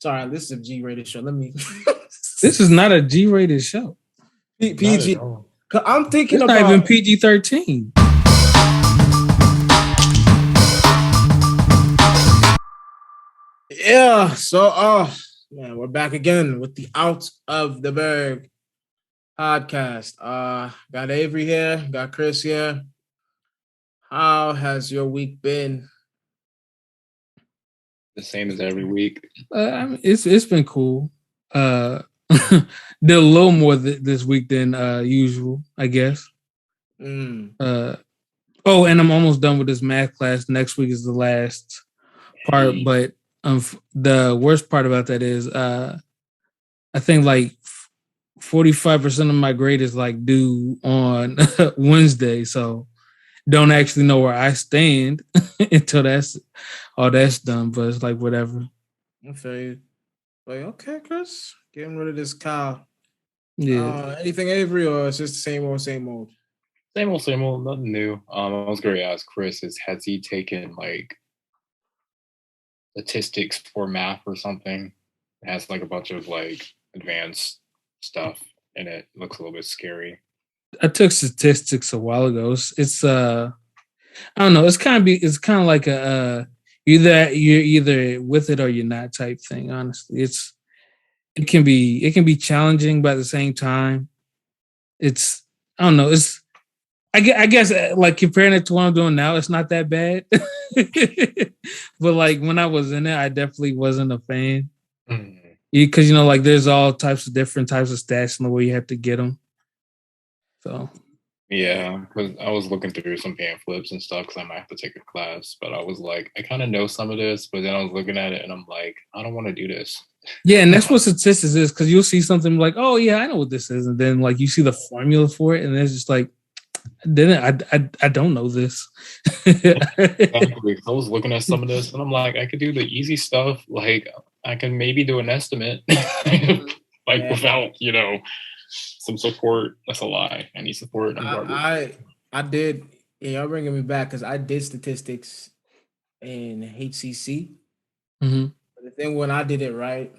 Sorry, this is a G-rated show. Let me. This is not a G-rated show. PG. I'm thinking it's about not even PG-13. Yeah. So, man, we're back again with the Out of the Berg podcast. Got Avery here, got Chris here. How has your week been? The same as every week. I mean, it's been cool. Did a little more this week than usual, I guess. Mm. Oh, and I'm almost done with this math class. Next week is the last part, but the worst part about that is I think like 45% of my grade is like due on Wednesday, so don't actually know where I stand until that's done. But it's like whatever. I feel you. Like, okay, Chris, getting rid of this cow. Yeah. Anything, Avery, or it's just the same old, same old? Same old, nothing new. I was going to ask Chris, has he taken like statistics for math or something? It has like a bunch of like advanced stuff in it. It looks a little bit scary. I took statistics a while ago. It's I don't know. It's kind of like a you're either with it or you're not type thing. Honestly, it can be challenging, but at the same time, it's I don't know. I guess like comparing it to what I'm doing now, it's not that bad. But like when I was in it, I definitely wasn't a fan. Because like there's all types of different types of stats in the way you have to get them. So yeah, because I was looking through some pamphlets and stuff because I might have to take a class, but I was like, I kind of know some of this, but then I was looking at it and I'm like, I don't want to do this. Yeah, and that's what statistics is, because you'll see something like, oh yeah, I know what this is, and then like you see the formula for it, and it's just like, I don't know this. Exactly. I was looking at some of this and I'm like, I could do the easy stuff. Like I can maybe do an estimate without, some support. That's a lie. I need support. I did. Y'all bringing me back because I did statistics in HCC. Mm-hmm. But the thing when I did it right,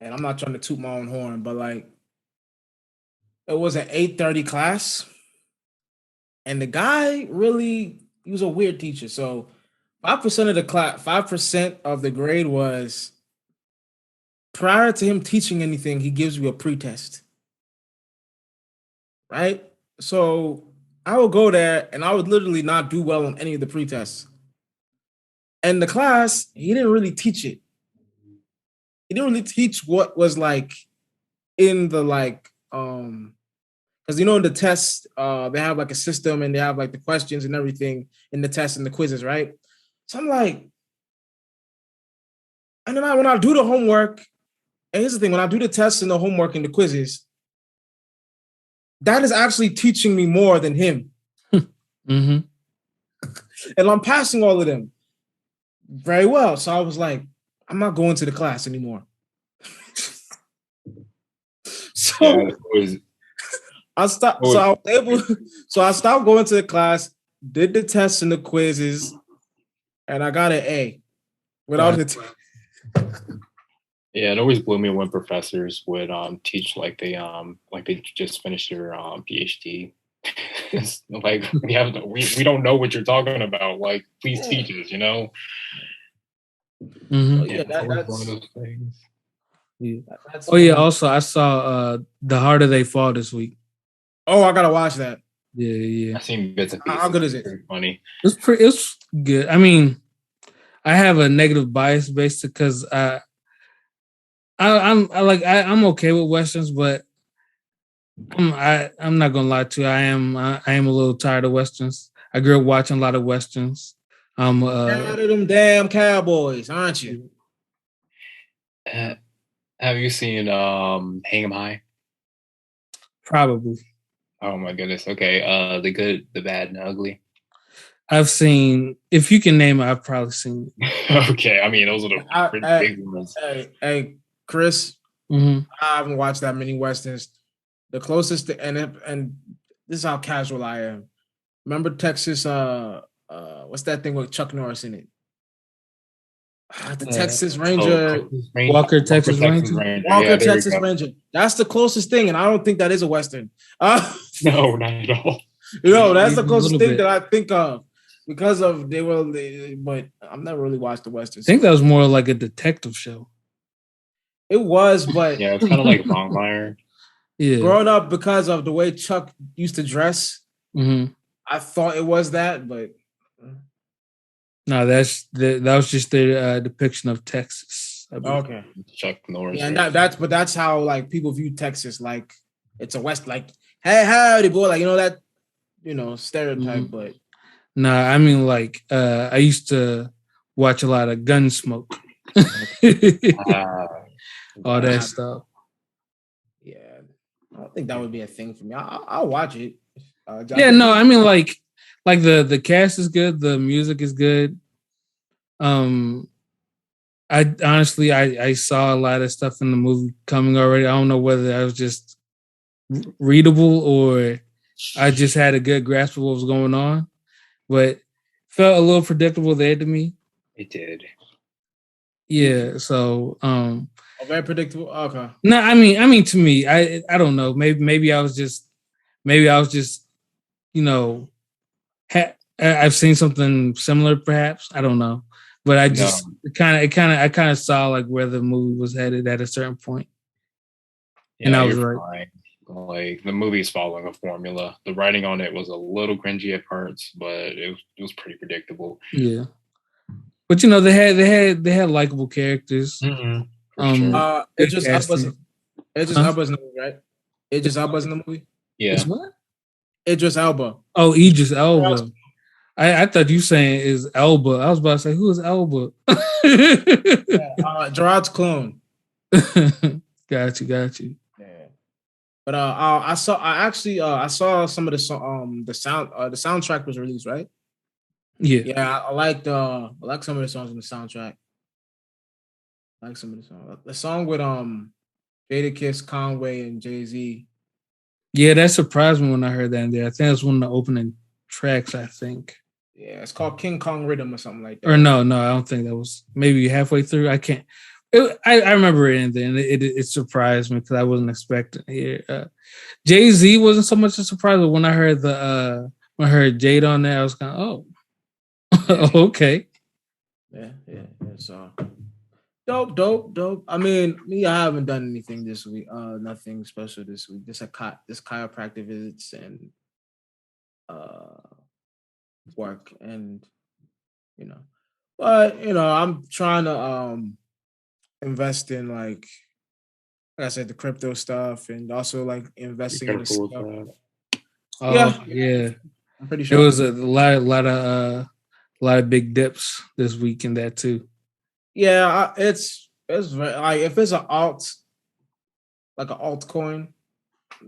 and I'm not trying to toot my own horn, but like it was an 8:30 class, and the guy he was a weird teacher. So 5% of the class, 5% of the grade was prior to him teaching anything, he gives you a pretest. Right? So I would go there and I would literally not do well on any of the pretests. And the class, he didn't really teach it. He didn't really teach what was like in the because in the tests, they have like a system and they have like the questions and everything in the tests and the quizzes, right? So I'm like, and then when I do the homework, and here's the thing, when I do the tests and the homework and the quizzes, that is actually teaching me more than him. Mm-hmm. And I'm passing all of them very well. So I was like, I'm not going to the class anymore. So I stopped. So I was able. So I stopped going to the class, did the tests and the quizzes, and I got an A without it. Yeah, it always blew me when professors would teach like they just finished their PhD. Like we don't know what you're talking about. Like, please teach us, Mm-hmm. Yeah, that's one of those things. Yeah. Oh yeah. Also, I saw The Harder They Fall this week. Oh, I gotta watch that. Yeah. I've seen bits and pieces. How good is it? It's funny. It's good. I mean, I have a negative bias based because I'm okay with westerns, but I'm not gonna lie to you. I am a little tired of westerns. I grew up watching a lot of westerns. Tired of them damn cowboys, aren't you? Have you seen Hang 'Em High? Probably. Oh my goodness. Okay. The Good, the Bad, and the Ugly. I've seen. If you can name it, I've probably seen it. Okay. I mean, those are the big ones. Hey, Chris. Mm-hmm. I haven't watched that many westerns. The closest to, and this is how casual I am. Remember Texas? What's that thing with Chuck Norris in it? The Texas Ranger. Walker, Texas Ranger. Walker, Yeah, Texas Ranger. That's the closest thing, and I don't think that is a Western. No, not at all. That's the A closest little thing bit. that I think of because of but I've never really watched the Western. I think that was more like a detective show. It was, but Yeah, it's kind of like Longmire. Yeah. growing up, because of the way Chuck used to dress, Mm-hmm. I thought it was that, but No, that was just their depiction of Texas. I believe. okay. Chuck Norris. Yeah, and that's how like people view Texas, like it's a West, like hey howdy boy, like that stereotype. Mm-hmm. But Nah, I mean like I used to watch a lot of Gunsmoke. All that stuff. Yeah, I don't think that would be a thing for me. I'll watch it. Yeah, no, I mean like the cast is good, the music is good. I honestly I saw a lot of stuff in the movie coming already. I don't know whether I was just readable or I just had a good grasp of what was going on, but felt a little predictable there to me. It did. Yeah, so very predictable. Okay. No, I mean to me, I don't know. Maybe I was just I've seen something similar perhaps. I don't know. But I just I kind of saw like where the movie was headed at a certain point. Yeah, and I was right. Fine. Like the movie's following a formula. The writing on it was a little cringy at parts, but it was pretty predictable. Yeah. But they had likable characters. Mm-hmm. Idris Elba's in the movie, right? Idris Elba's in the movie. Yeah. It's what? Idris Elba. Oh, Idris Elba. I thought you saying is Elba. I was about to say, who is Elba? Gerard's clone. Got you. Yeah. But I saw some of the soundtrack was released, right? Yeah. Yeah, I like some of the songs in the soundtrack. I like some of the songs. The song with Jadakiss, Conway, and Jay-Z. Yeah, that surprised me when I heard that in there. I think it's one of the opening tracks, I think. Yeah, it's called King Kong Rhythm or something like that. Or no, I don't think that was. Maybe halfway through. I can't. I remember it in there, and it surprised me because I wasn't expecting to hear. Jay-Z wasn't so much a surprise, but when I heard when I heard Jade on there, I was kind of okay. Yeah. So dope. I mean, I haven't done anything this week. Nothing special this week. Just this chiropractic visits and work, and but I'm trying to invest in like I said, the crypto stuff, and also like investing in the stuff. Yeah. I'm pretty sure it was a lot of big dips this week in that too. Yeah, it's like if it's an altcoin,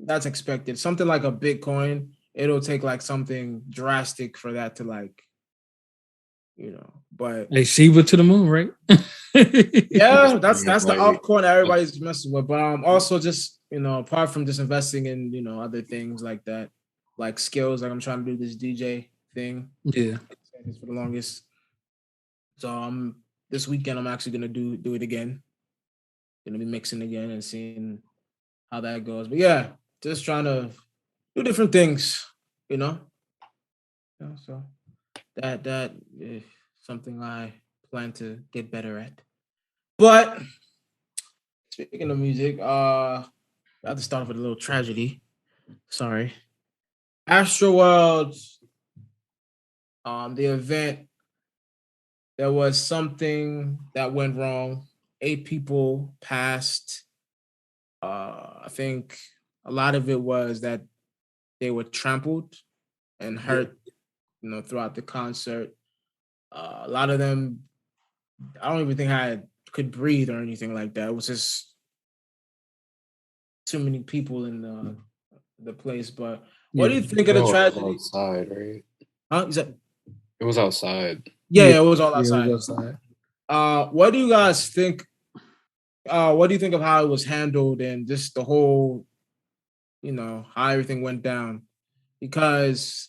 that's expected. Something like a Bitcoin, it'll take like something drastic for that to like, but they Shiba to the moon, right? Yeah, that's the altcoin that everybody's messing with. But also just apart from just investing in other things like that, like skills, like I'm trying to do this DJ thing. Yeah, for the longest. So this weekend I'm actually gonna do it again. Gonna be mixing again and seeing how that goes. But yeah, just trying to do different things, So that is something I plan to get better at. But speaking of music, I have to start off with a little tragedy. Sorry. Astro World, the event, there was something that went wrong. 8 people passed. I think a lot of it was that they were trampled and hurt, throughout the concert. A lot of them, I don't even think I could breathe or anything like that. It was just too many people in the place. But what do you think of the tragedy? It was outside, right? Huh? Is that? It was outside. Yeah, it was all outside. Yeah, it was outside. What do you guys think? What do you think of how it was handled and just the whole, how everything went down? Because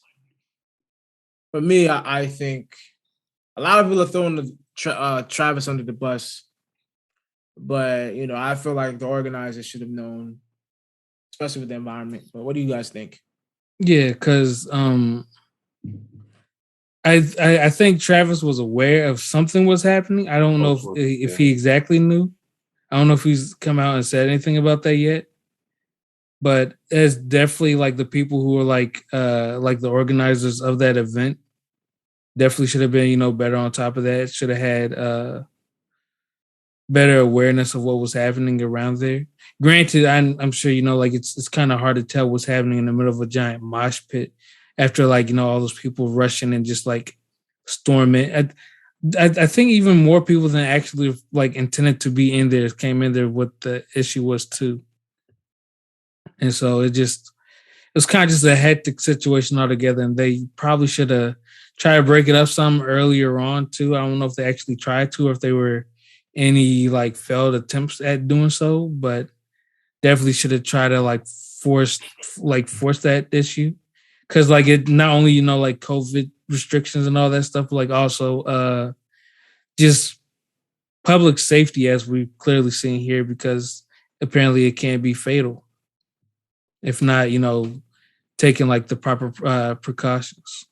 for me, I think a lot of people are throwing Travis under the bus. But I feel like the organizers should have known, especially with the environment. But what do you guys think? Yeah, because I think Travis was aware of something was happening. I don't know if he exactly knew. I don't know if he's come out and said anything about that yet. But it's definitely like the people who are like the organizers of that event definitely should have been better on top of that. Should have had better awareness of what was happening around there. Granted, I'm sure like it's kind of hard to tell what's happening in the middle of a giant mosh pit after like all those people rushing and just like storming. I think even more people than actually like intended to be in there came in there. What the issue was too, and so it was kind of just a hectic situation altogether. And they probably should have tried to break it up some earlier on too. I don't know if they actually tried to, or if they were any like failed attempts at doing so, but definitely should have tried to like force that issue, because like it not only like COVID restrictions and all that stuff, but like also just public safety, as we've clearly seen here, because apparently it can be fatal if not taking like the proper precautions.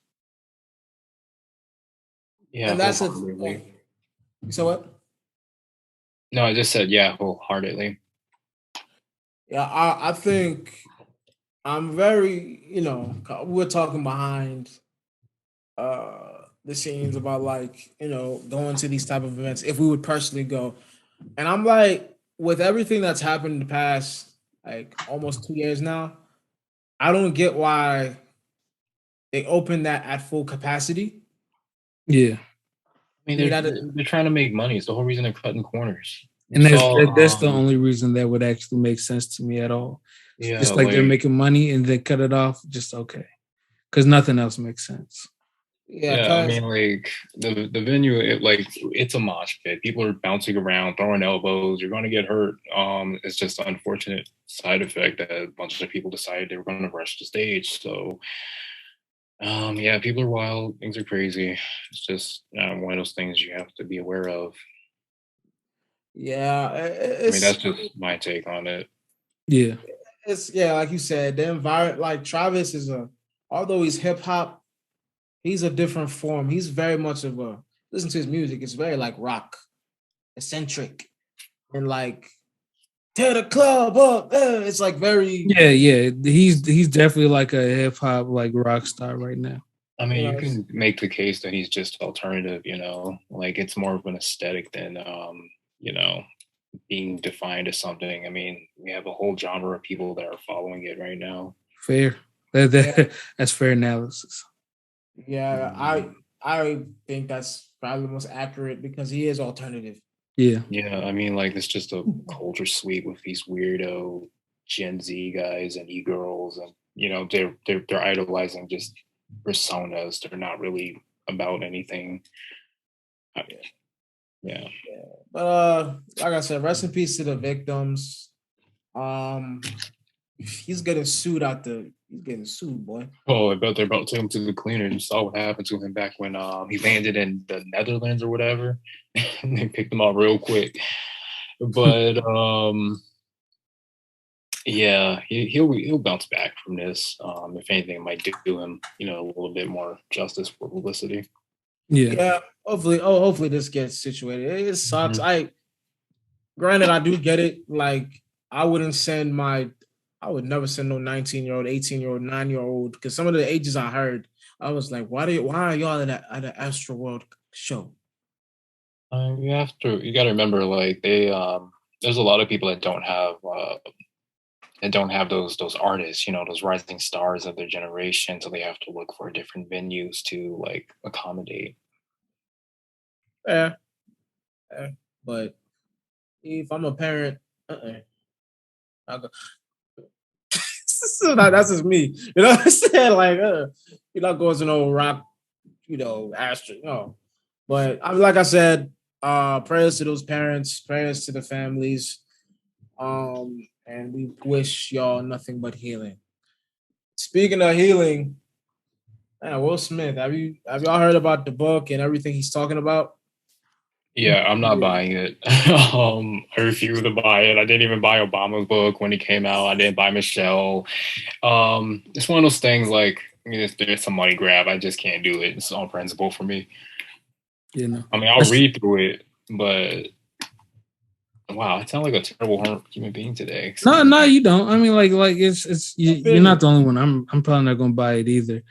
Yeah, And that's wholeheartedly. So what? No, I just said yeah, wholeheartedly. Yeah, I think I'm very, we're talking behind the scenes about like, going to these type of events if we would personally go. And I'm like, with everything that's happened in the past, like almost 2 years now, I don't get why they opened that at full capacity. Yeah. I mean, they're trying to make money. It's the whole reason they're cutting corners. And that's the only reason that would actually make sense to me at all. Yeah, just like they're making money and they cut it off, just okay, because nothing else makes sense. Yeah, I mean, like the venue, it's a mosh pit. People are bouncing around, throwing elbows. You're going to get hurt. It's just an unfortunate side effect that a bunch of people decided they were going to rush the stage. So, yeah, people are wild. Things are crazy. It's just one of those things you have to be aware of. Yeah, I mean, that's just my take on it. Yeah, it's like you said, the environment. Like Travis is although he's hip hop, he's a different form. He's very much of a listen to his music. It's very like rock, eccentric, and like tear the club up. It's like very yeah. He's definitely like a hip hop like rock star right now. I mean, you can make the case that he's just alternative. Like it's more of an aesthetic than being defined as something. I mean, we have a whole genre of people that are following it right now. Fair. That's fair analysis. Yeah, I think that's probably the most accurate because he is alternative. Yeah. Yeah, I mean, like it's just a culture sweep with these weirdo Gen Z guys and e-girls, and they're idolizing just personas. They're not really about anything. Yeah. But like I said, rest in peace to the victims. He's getting sued he's getting sued, boy. Oh, I bet they're about to take him to the cleaner. You saw what happened to him back when he landed in the Netherlands or whatever. And they picked him up real quick. But yeah, he'll bounce back from this. If anything, it might do him, a little bit more justice for publicity. Yeah. Hopefully this gets situated. It sucks. Mm-hmm. Granted, I do get it. Like, I would never send no 19-year-old, 18-year-old, 9-year-old, because some of the ages I heard, I was like, why are y'all at the Astro World show? You got to remember, like there's a lot of people that don't have those artists, those rising stars of their generation, so they have to look for different venues to like accommodate. Yeah. But if I'm a parent, I'll go. That's just me. You know what I'm saying? Like, you're not going to no rock, Astro. No. But like I said, prayers to those parents, prayers to the families. And we wish y'all nothing but healing. Speaking of healing, Will Smith, have y'all heard about the book and everything he's talking about? Yeah, I'm not buying it. I refuse to buy it. I didn't even buy Obama's book when it came out. I didn't buy Michelle. It's one of those things like, I mean, if there's some money grab, I just can't do it. It's on principle for me. You know, I mean, I'll read through it, but wow, I sound like a terrible human being today. No, you don't. I mean, like it's you're not the only one. I'm probably not gonna buy it either.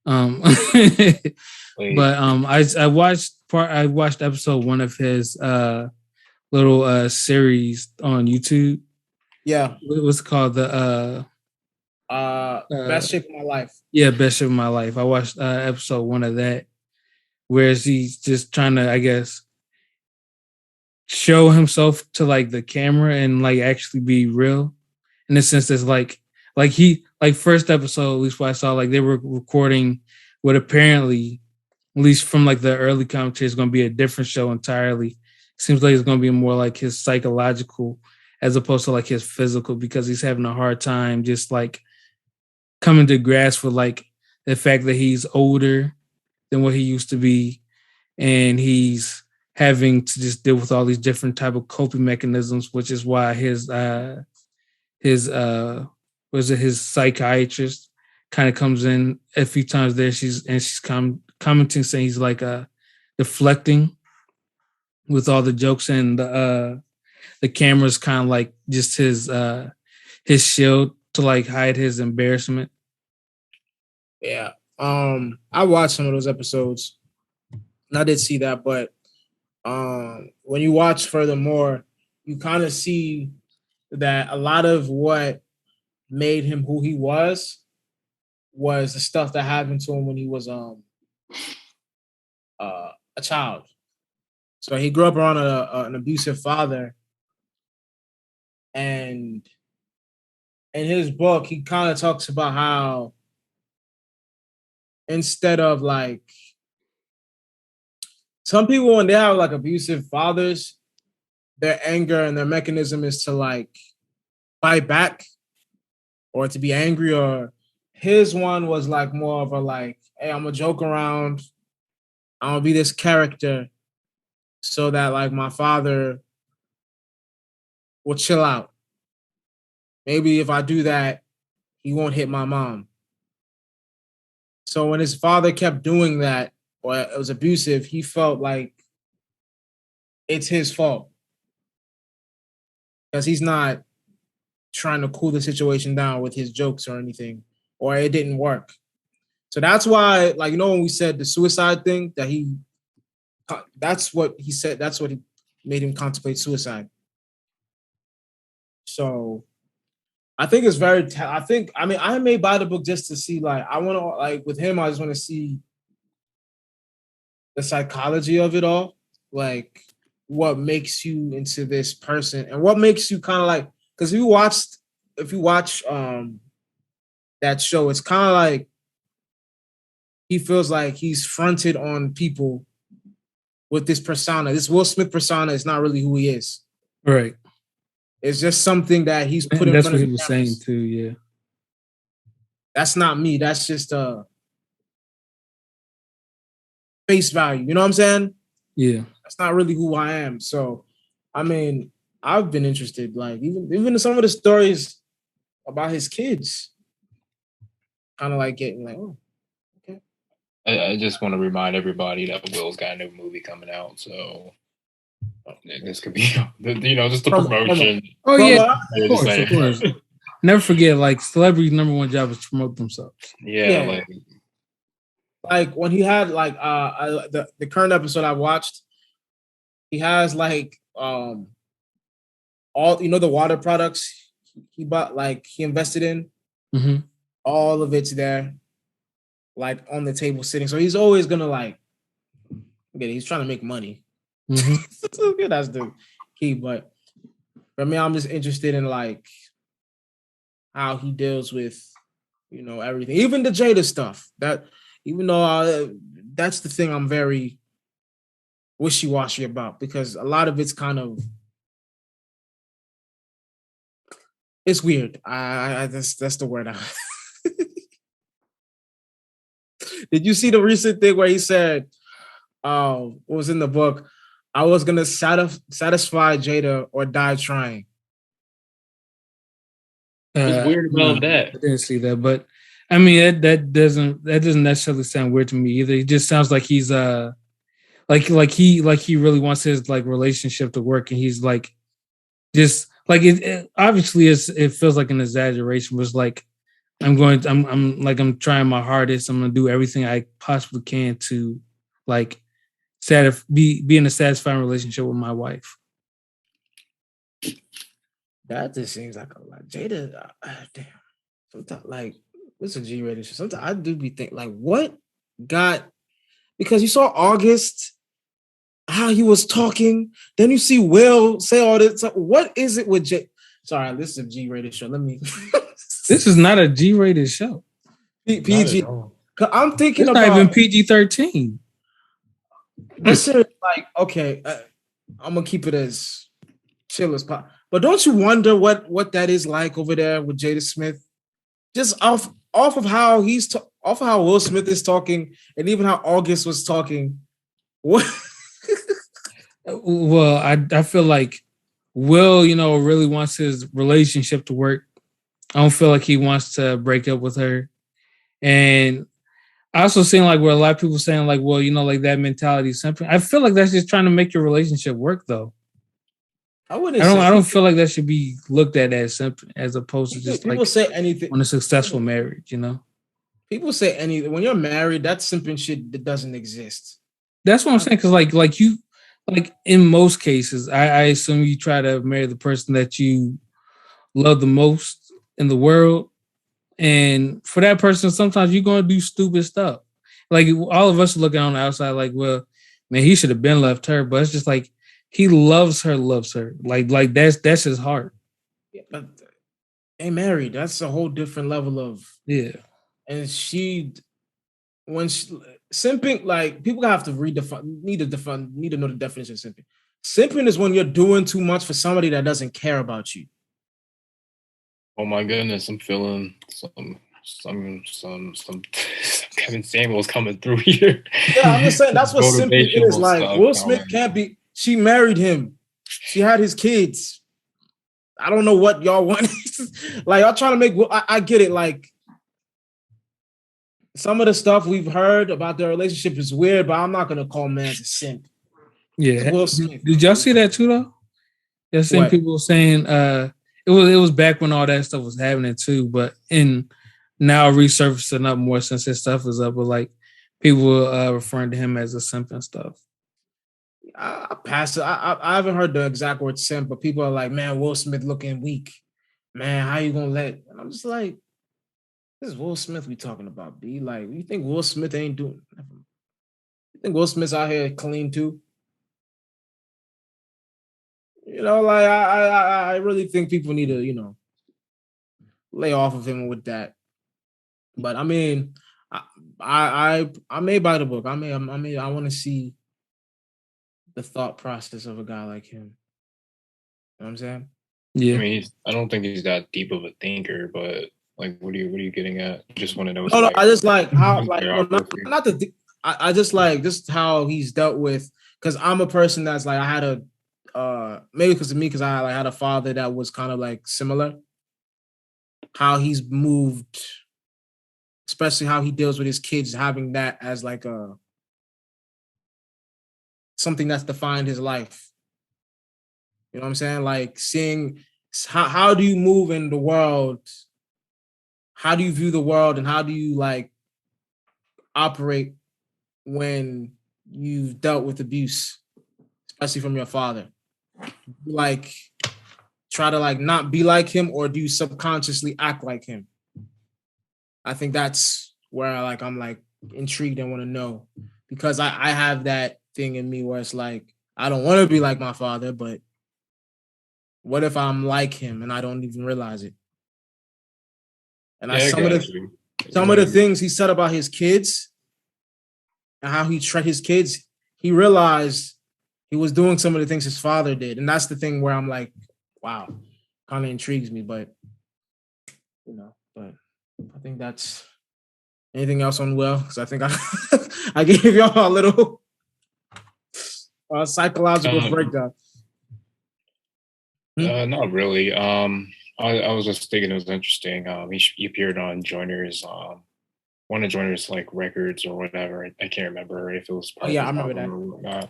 But I watched episode 1 of his little series on YouTube. Yeah. What's it called? The Best Shape of My Life. Yeah, Best Shape of My Life. I watched episode 1 of that, where he's just trying to, I guess, show himself to like the camera and like actually be real. In the sense that's like first episode, at least what I saw, like they were recording what apparently, at least from like the early commentary, is going to be a different show entirely. Seems like it's going to be more like his psychological as opposed to like his physical, because he's having a hard time just like coming to grasp with like the fact that he's older than what he used to be, and he's having to just deal with all these different type of coping mechanisms, which is why his psychiatrist kind of comes in a few times there. She's commenting, saying he's like deflecting with all the jokes, and the camera's kind of like just his shield to like hide his embarrassment. Yeah. I watched some of those episodes and I did see that, but when you watch furthermore, you kind of see that a lot of what made him who he was the stuff that happened to him when he was a child. So he grew up around an abusive father, and in his book, he kind of talks about how instead of like some people, when they have like abusive fathers, their anger and their mechanism is to like fight back or to be angry, or his one was like more of a like, hey, I'm gonna joke around, I'm gonna be this character so that like my father will chill out. Maybe if I do that, he won't hit my mom. So when his father kept doing that or it was abusive, he felt like it's his fault because he's not trying to cool the situation down with his jokes or anything, or it didn't work. So that's why, like, you know, when we said the suicide thing, that's what he said. That's what he made him contemplate suicide. So I think it's very, I may buy the book just to see, like, I want to, like, with him, I just want to see the psychology of it all. Like, what makes you into this person and what makes you kind of like, because if you watch that show, it's kind of like he feels like he's fronted on people with this persona. This Will Smith persona is not really who he is. Right. It's just something that he's put in that's front what of he was saying too. Yeah. That's not me. That's just a face value. You know what I'm saying? Yeah. That's not really who I am. So, I mean, I've been interested. Like even some of the stories about his kids, kind of like getting like, oh, okay. I just want to remind everybody that Will's got a new movie coming out, so this could be, just the promotion. Oh yeah, of course. Never forget, like celebrities' number one job is to promote themselves. Yeah. Like when he had like the current episode I watched, he has like all the water products he bought, like he invested in. Mm-hmm. All of it's there, like on the table sitting. So he's always gonna like, he's trying to make money. Mm-hmm. That's the key. But for me, I'm just interested in like how he deals with, everything, even the Jada stuff. That even though that's the thing I'm very wishy-washy about, because a lot of it's kind of it's weird. I that's the word. Did you see the recent thing where he said, what was in the book? I was gonna satisfy Jada or die trying. What's weird about No, that? I didn't see that, but I mean that doesn't necessarily sound weird to me either. It just sounds like he's like he really wants his like relationship to work, and he's like just like it obviously it feels like an exaggeration, but it's like I'm trying my hardest. I'm gonna do everything I possibly can to like be in a satisfying relationship with my wife. That just seems like a lot. Jada, damn. Sometimes, like, what's a G-rated show? Sometimes I do be thinking, like, what got? Because you saw August, how he was talking. Then you see Will say all this. So what is it with Jay? Sorry, this is a G-rated show. Let me. This is not a G-rated show. PG. I'm thinking it's about not even PG-13. This is like, okay, I'm gonna keep it as chill as possible. But don't you wonder what that is like over there with Jada Smith? Just off of how off of how Will Smith is talking, and even how August was talking. What? Well, I feel like Will, really wants his relationship to work. I don't feel like he wants to break up with her. And I also seen like where a lot of people saying like, well, like that mentality is something. I feel like that's just trying to make your relationship work though. I don't feel like that should be looked at as something as opposed to just people like say anything on a successful marriage, People say anything when you're married, that simping shit that doesn't exist. That's what I'm saying. Cause like you like in most cases, I assume you try to marry the person that you love the most in the world. And for that person, sometimes you're gonna do stupid stuff. Like all of us looking on the outside, like, well, man, he should have been left her. But it's just like he loves her. Like that's his heart. Yeah, but they married. That's a whole different level of And when simping, like people have to need to know the definition of simping. Simping is when you're doing too much for somebody that doesn't care about you. Oh my goodness, I'm feeling some Kevin Samuels coming through here. Yeah, I'm just saying that's what simping is. Like Will Smith can't be. She married him. She had his kids. I don't know what y'all want. Like y'all trying to make. I get it. Like some of the stuff we've heard about their relationship is weird, but I'm not gonna call man a simp. Yeah. Will Smith. Did y'all see that too though? Yeah, seen people saying it was back when all that stuff was happening too, but now resurfacing up more since his stuff is up, but like people referring to him as a simp and stuff. I pass it. I haven't heard the exact word simp, but people are like, man, Will Smith looking weak. Man, how you gonna let? And I'm just like, this is Will Smith we talking about, B. Like, you think Will Smith ain't doing? You think Will Smith's out here clean too? Like I really think people need to, lay off of him with that. But I mean, I may buy the book. I want to see the thought process of a guy like him. You know what I'm saying? Yeah. I mean, I don't think he's that deep of a thinker, but like, what are you getting at? Just want to know. No, I just like how not the. I just like just how he's dealt with, because I'm a person that's like I had a maybe because of me, because I had a father that was kind of like similar. How he's moved, especially how he deals with his kids, having that as like a something that's defined his life. You know what I'm saying? Like seeing how do you move in the world? How do you view the world, and how do you like operate when you've dealt with abuse, especially from your father? Like try to like not be like him, or do you subconsciously act like him? I think that's where I'm like intrigued and want to know, because I have that thing in me where it's like I don't want to be like my father, but what if I'm like him and I don't even realize it? And some of the things he said about his kids and how he treated his kids, he realized he was doing some of the things his father did. And that's the thing where I'm like, wow, kind of intrigues me. But I think that's anything else on Will? Because I think I gave y'all a little Psychological breakdown. Not really. I was just thinking it was interesting. He appeared on Joyner's, one of Joyner's like records or whatever. I can't remember if it was part I of his remember that. album or not.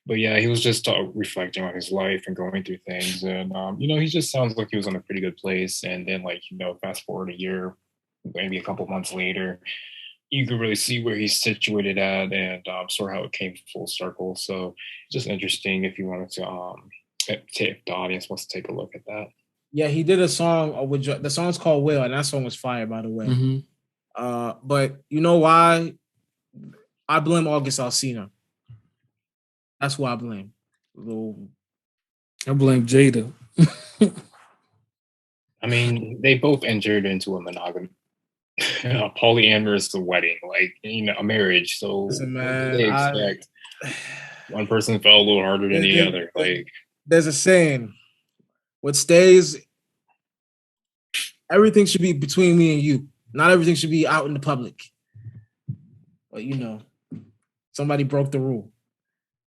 But yeah, he was just reflecting on his life and going through things, and he just sounds like he was in a pretty good place. And then, like, fast forward a year, maybe a couple months later, you can really see where he's situated at, and sort of how it came full circle. So just interesting if you wanted to if the audience wants to take a look at that. Yeah, he did a song with the song's called Will, and that song was fire, by the way. Mm-hmm. But you know why? I blame August Alsina. That's who I blame. I blame Jada. I mean, they both entered into a polyamorous wedding, like a marriage. So listen, man, they expect one person fell a little harder than the other. Like, there's a saying: what stays, everything should be between me and you. Not everything should be out in the public. But somebody broke the rule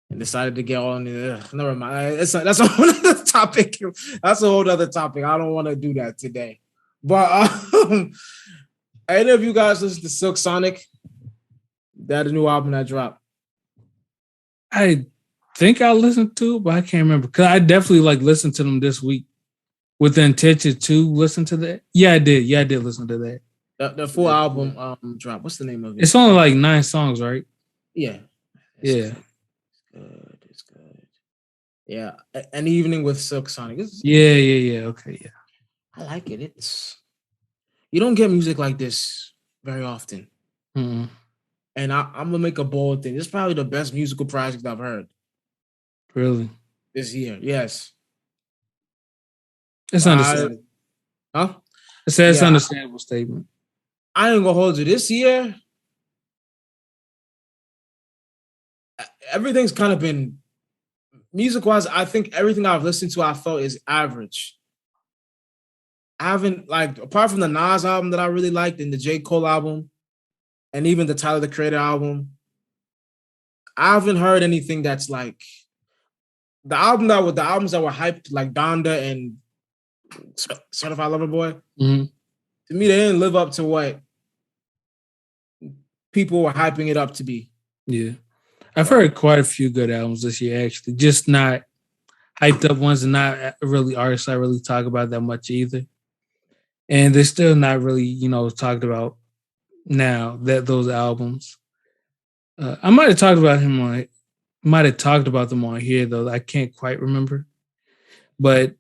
and decided to get on the. Never mind. That's a whole other topic. That's a whole other topic. I don't want to do that today. But any of you guys listen to Silk Sonic? That a new album that dropped. I think I listened to it, but I can't remember. Because I definitely listened to them this week with the intention to listen to that. Yeah, I did. Yeah, I did listen to that. The full album dropped. What's the name of it? It's only like 9 songs, right? Yeah. It's good. Yeah. An Evening with Silk Sonic. Yeah. Okay, yeah. I like it. You don't get music like this very often. Mm-hmm. And I'm gonna make a bold thing. It's probably the best musical project I've heard. Really? This year, yes. It's understandable. Huh? It's an understandable statement. I ain't gonna hold you. This year, everything's kind of been music-wise. I think everything I've listened to, I felt is average. I haven't apart from the Nas album that I really liked and the J. Cole album, and even the Tyler the Creator album, I haven't heard anything that's like the albums that were hyped, like Donda and Certified Lover Boy. Mm-hmm. To me, they didn't live up to what people were hyping it up to be. Yeah. I've heard quite a few good albums this year, actually. Just not hyped up ones and not really artists I really talk about that much either. And they're still not really, talked about now, those albums. I might have talked about them on here, though. I can't quite remember. But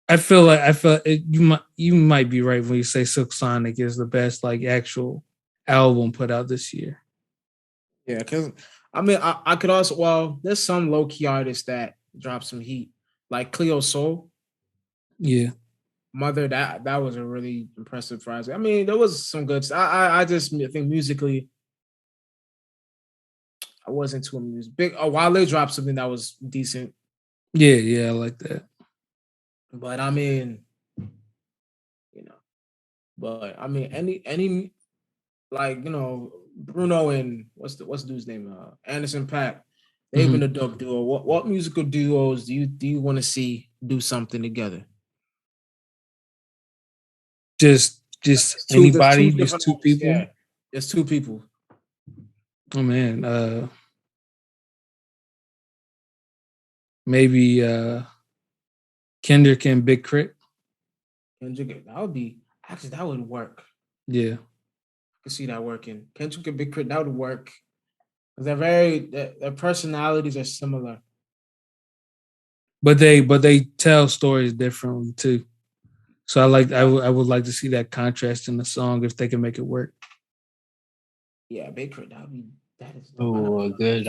I feel you might be right when you say Silk Sonic is the best actual album put out this year. Yeah, because I could also there's some low key artists that drop some heat, like Cleo Soul. Yeah, Mother, that was a really impressive project. I mean, there was some good. I just think musically, I wasn't too amused. Wale dropped something that was decent. Yeah, I like that. But I mean, any Bruno and what's the dude's name? Anderson .Paak. They've been a dope duo. What musical duos do you want to see do something together? Just anybody, just two people. Yeah, just two people. Oh man, maybe Kendrick and Big Crit. Kendrick, that would work. Yeah, I can see that working. Kendrick and Big Crit, that would work. Because their personalities are similar. But they tell stories differently too. So I would like to see that contrast in the song if they can make it work. Yeah, Big Crit, that is. Oh, a good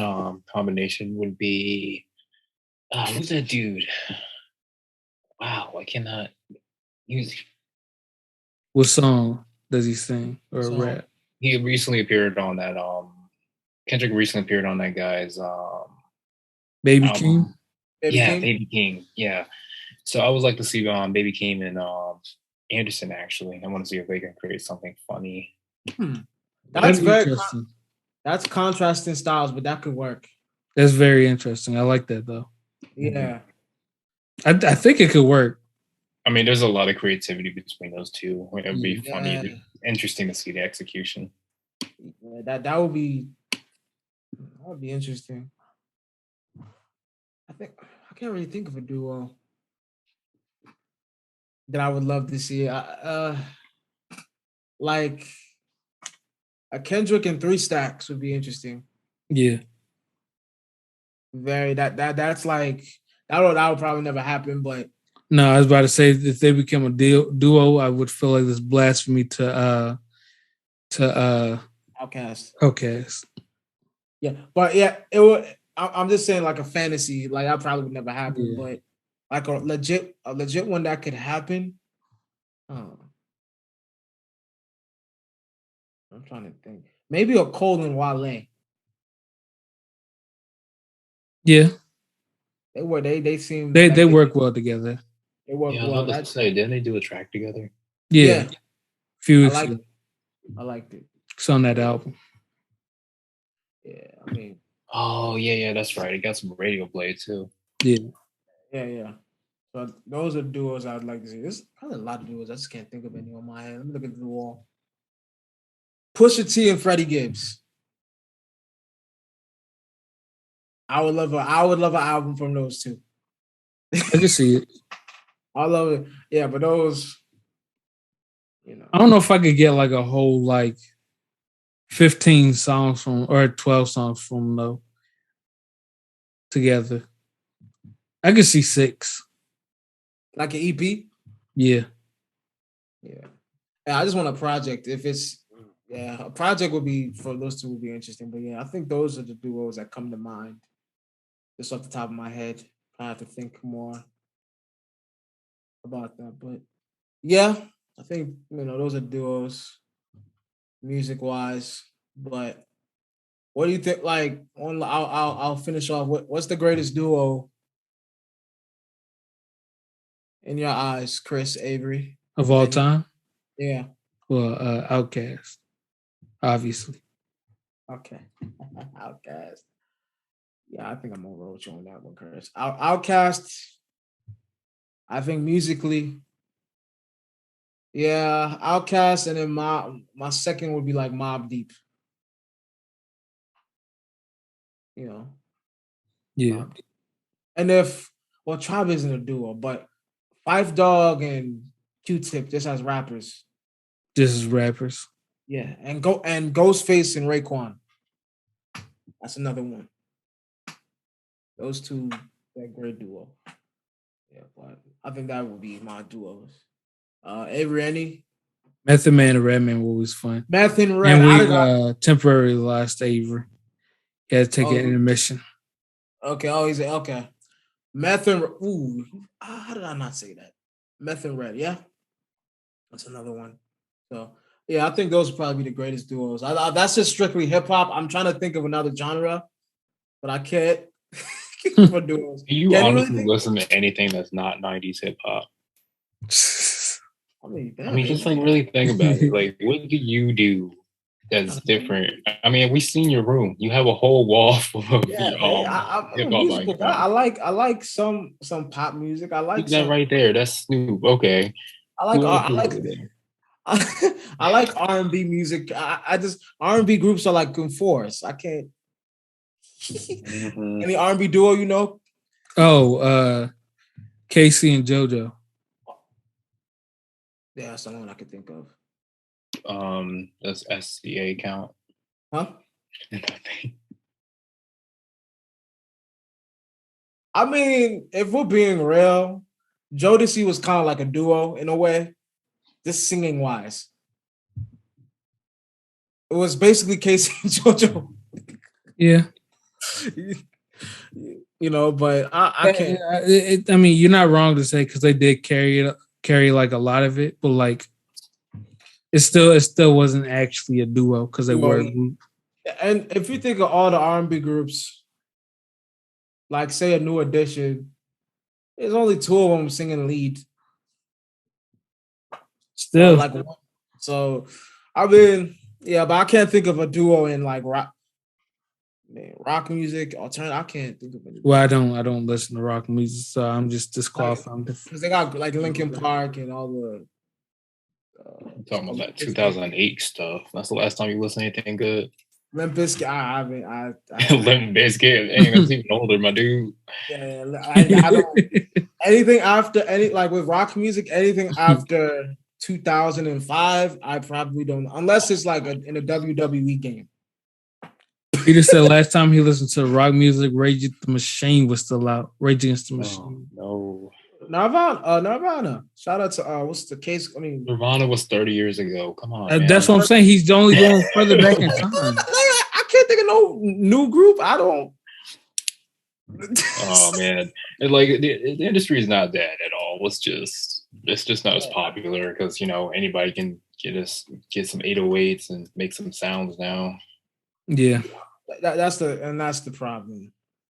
combination would be who's that dude? Wow, I cannot use. What song does he sing or rap? He recently appeared on that. Kendrick recently appeared on that guy's Baby album. King. Baby King. Yeah. So I would like to see Baby King and Anderson. Actually, I want to see if they can create something funny. That's very. That's contrasting styles, but that could work. That's very interesting. I like that though. Yeah. I think it could work. I mean, there's a lot of creativity between those two. It would be Yeah. funny, interesting to see the execution. Yeah, that would be interesting. I can't really think of a duo that I would love to see. Like a Kendrick and Three Stacks would be interesting. Yeah. Very that's like that would probably never happen, but No, I was about to say if they become a duo, I would feel like this blasphemy to Outcast. Outcast. Yeah, but yeah, it would. I'm just saying like a fantasy, like that probably would never happen, Yeah. but like a legit one that could happen. I'm trying to think. Maybe a Cole and Wale. Yeah. They seem They like work well together. They work Yeah, I was well. about to say, didn't they do a track together? Yeah. A few weeks ago. I liked it. It's on that album. Yeah, I mean. Oh yeah, that's right. It got some radio play too. Yeah. So those are duos I'd like to see. There's probably a lot of duos. I just can't think of any on my head. Let me look at the wall. Pusha T and Freddie Gibbs. I would love an album from those two. I can see it. I love it. Yeah, but those, I don't know if I could get like a whole like 15 songs from or 12 songs from though together. I could see 6. Like an EP? Yeah. Yeah. I just want a project. If it's a project would be for those two would be interesting. But yeah, I think those are the duos that come to mind. Just off the top of my head. I have to think more about that. But yeah, I think those are duos music wise. But what do you think? Like I'll finish off. What's the greatest duo in your eyes, Chris Avery? Of all time? Yeah. Well, Outkast, obviously. Okay. Outkast. Yeah, I think I'm gonna roll with you on that one, Chris. Outkast. I think musically, yeah, Outkast, and then my second would be like Mobb Deep. Yeah. Mobb Deep. And Tribe isn't a duo, but Phife Dawg and Q-Tip just as rappers. Just as rappers. Yeah, and Ghostface and Raekwon. That's another one. Those two, that great duo. Yeah, but I think that would be my duos. Avery, any? Method Man and Redman were always fun. Meth and Red. And we temporarily lost Avery. He had to take an intermission. Okay. Oh, he's okay. Meth and how did I not say that? Meth and Red. Yeah, that's another one. So yeah, I think those would probably be the greatest duos. That's just strictly hip hop. I'm trying to think of another genre, but I can't. For duos. Do you honestly listen to anything that's not 90s hip hop? I mean, just like really think about it. Like, what do you do that's different? I mean, we seen your room. You have a whole wall full of hip hop. I like some pop music. I like that right there. That's Snoop. Okay. I like R&B music. I just R&B groups are like force. I can't. Any R&B duo you know? Oh, Casey and JoJo. Yeah, that's someone I could think of. Does SCA count? Huh? I mean, if we're being real, Jodeci was kind of like a duo in a way, just singing wise. It was basically Casey and JoJo. Yeah. But I can't. I mean, you're not wrong to say because they did carry like a lot of it, but like it still wasn't actually a duo because they were. And if you think of all the R&B groups, like say a New Edition, there's only 2 of them singing lead. Still, so I mean, yeah, but I can't think of a duo in like rock. Man, rock music, alternative. I can't think of anything. Well, I don't listen to rock music, so I'm just disqualified. Because they got like Linkin Park and all the. I'm talking about that 2008 stuff. That's the last time you listened to anything good. Limp Bizkit, I haven't. Limp Bizkit, dang, that's even older, my dude. Yeah, I don't. Anything after with rock music, anything after 2005, I probably don't, unless it's like in a WWE game. Peter said last time he listened to rock music, Rage Against the Machine was still out. Rage Against the Machine. No. Nirvana. Shout out to what's the case? I mean, Nirvana was 30 years ago. Come on, man. That's what I'm saying. He's only going further back in time. I can't think of no new group. I don't. Oh man, the industry is not dead at all. It's just not as popular because anybody can get some 808s and make some sounds now. Yeah, that's the problem.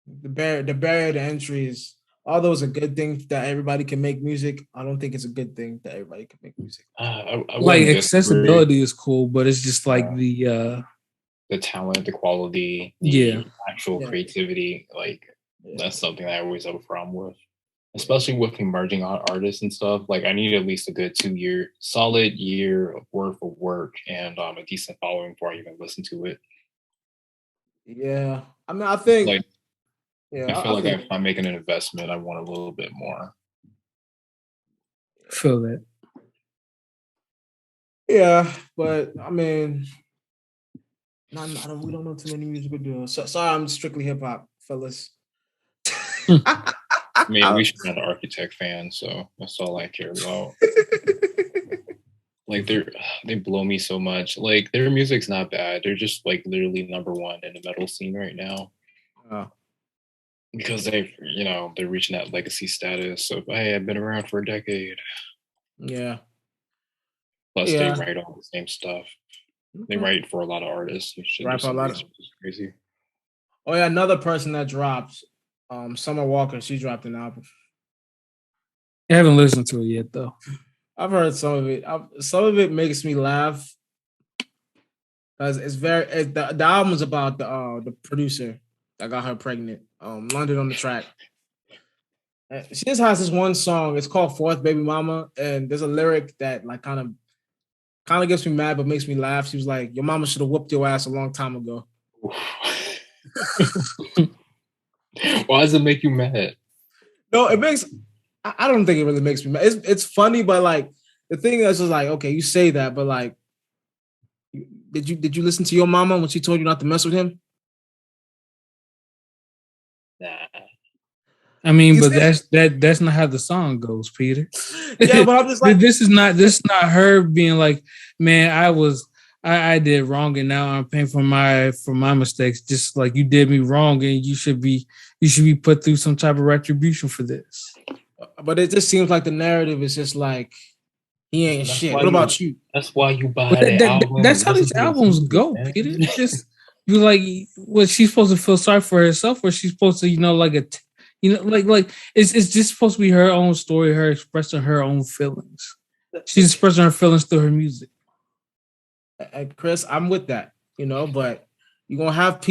The barrier to entry is, although it's a good thing that everybody can make music, I don't think it's a good thing that everybody can make music. I like accessibility is cool, but it's just like the talent, the quality, actual creativity. That's something that I always have a problem with, especially with emerging artists and stuff. Like I need at least a good solid year worth of work and a decent following before I even listen to it. Yeah, I mean, I think. I feel if I'm making an investment, I want a little bit more. Feel that. Yeah, but I mean, we don't know too many musical duos. So, sorry, I'm strictly hip hop, fellas. I mean, we should not an Architect fan, so that's all I care about. Like they blow me so much. Like their music's not bad. They're just like literally number one in the metal scene right now. Oh. Because they're reaching that legacy status of hey, I've been around for a decade. Yeah. Plus they write all the same stuff. They write for a lot of artists. Write for a lot of crazy. Oh yeah, another person that dropped, Summer Walker, she dropped an album. I haven't listened to it yet though. I've heard some of it. Some of it makes me laugh because the album's about the producer that got her pregnant. London on the Track. She just has this one song. It's called Fourth Baby Mama, and there's a lyric that like kind of gets me mad but makes me laugh. She was like, "Your mama should have whooped your ass a long time ago." Why does it make you mad? No, it makes. I don't think it really makes me mad. It's funny, but like the thing is just like, okay, you say that, but like, did you listen to your mama when she told you not to mess with him? Nah. I mean, but that's not how the song goes, Peter. Yeah, but I'm just like, this is not her being like, man, I did wrong and now I'm paying for my mistakes. Just like you did me wrong and you should be put through some type of retribution for this. But it just seems like the narrative is just like he ain't shit. What about you? That's why you buy the album. That's how these albums go, Peter. It's just you like what she's supposed to feel sorry for herself, or she's supposed to like it's just supposed to be her own story, her expressing her own feelings. She's expressing her feelings through her music. Chris, I'm with that, but you're gonna have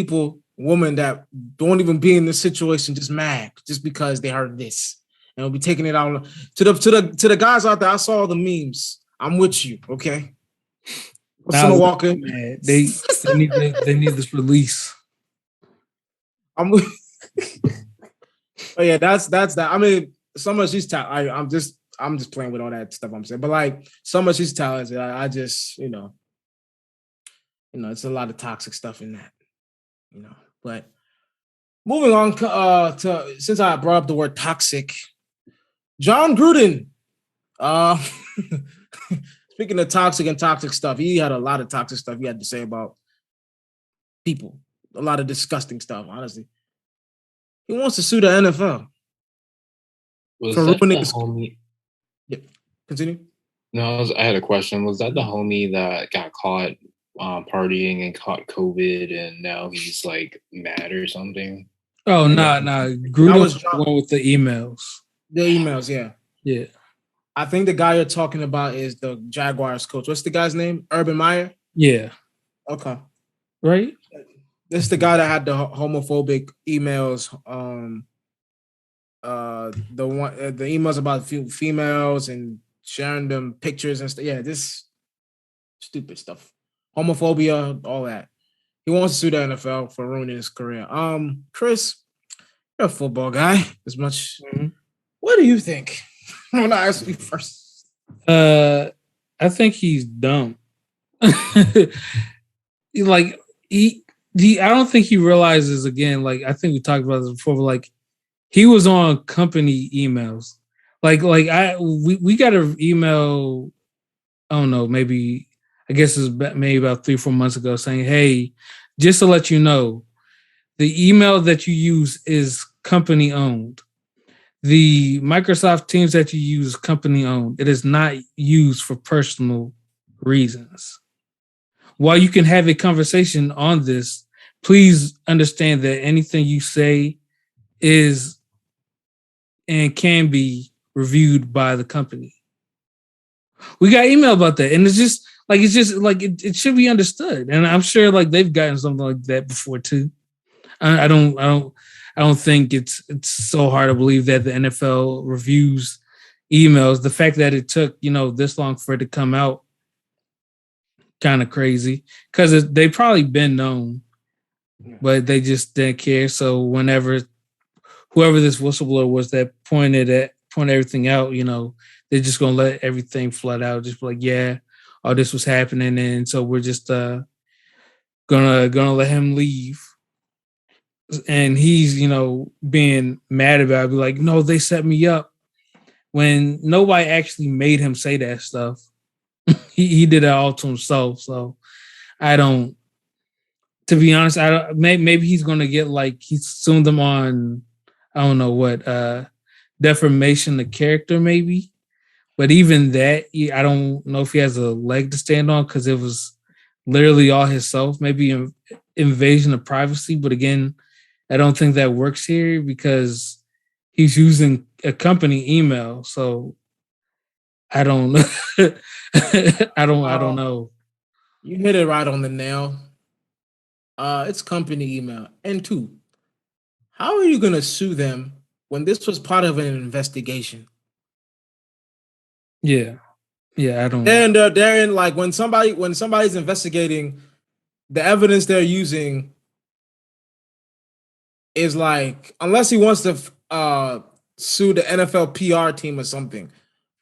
women that don't even be in this situation just mad just because they heard this. And we'll be taking it out to the guys out there. I saw all the memes. I'm with you, okay? Summer Walker. They need this release. I'm with. Oh yeah, that's that. I mean, Summer, she's talented. I'm just playing with all that stuff I'm saying, but like Summer, she's talented. I just it's a lot of toxic stuff in that, But moving on to since I brought up the word toxic. Jon Gruden. Speaking of toxic and toxic stuff, he had a lot of toxic stuff he had to say about people. A lot of disgusting stuff, honestly. He wants to sue the NFL. Was that the homie? Yeah. Continue. No, I had a question. Was that the homie that got caught partying and caught COVID and now he's like mad or something? Oh, no. Gruden was the one with the emails. The emails, yeah. Yeah. I think the guy you're talking about is the Jaguars coach. What's the guy's name? Urban Meyer? Yeah. Okay. Right? This is the guy that had the homophobic emails. The emails about females and sharing them pictures and stuff. Yeah, this stupid stuff, homophobia, all that. He wants to sue the NFL for ruining his career. Chris, you're a football guy. As much. Mhm. What do you think? I'm gonna ask you first. I think he's dumb. Like he I don't think he realizes again. Like I think we talked about this before. But like he was on company emails. We got an email. I don't know. Maybe I guess it's maybe about 3-4 months ago saying, "Hey, just to let you know, the email that you use is company owned. The Microsoft Teams that you use is company owned. It is not used for personal reasons. While you can have a conversation on this, please understand that anything you say is and can be reviewed by the company." We got email about that, and it should be understood. And I'm sure like they've gotten something like that before too. I don't think it's so hard to believe that the NFL reviews emails. The fact that it took this long for it to come out, kind of crazy, because they probably been known, but they just didn't care. So whenever whoever this whistleblower was that pointed everything out, they're just gonna let everything flood out. Just be like, yeah, all this was happening, and so we're just gonna let him leave. And he's being mad about it, be like, no, they set me up, when nobody actually made him say that stuff. He did it all to himself. So I don't. To be honest, I don't. Maybe he's gonna get like he sued them on, I don't know what, defamation of character maybe. But even that, I don't know if he has a leg to stand on, because it was literally all himself. Maybe invasion of privacy, but again, I don't think that works here because he's using a company email. So I don't know. I don't know. You hit it right on the nail. It's company email. And two, how are you gonna sue them when this was part of an investigation? Yeah. Yeah, I don't. And they're in like when somebody's investigating, the evidence they're using is like, unless he wants to sue the NFL PR team or something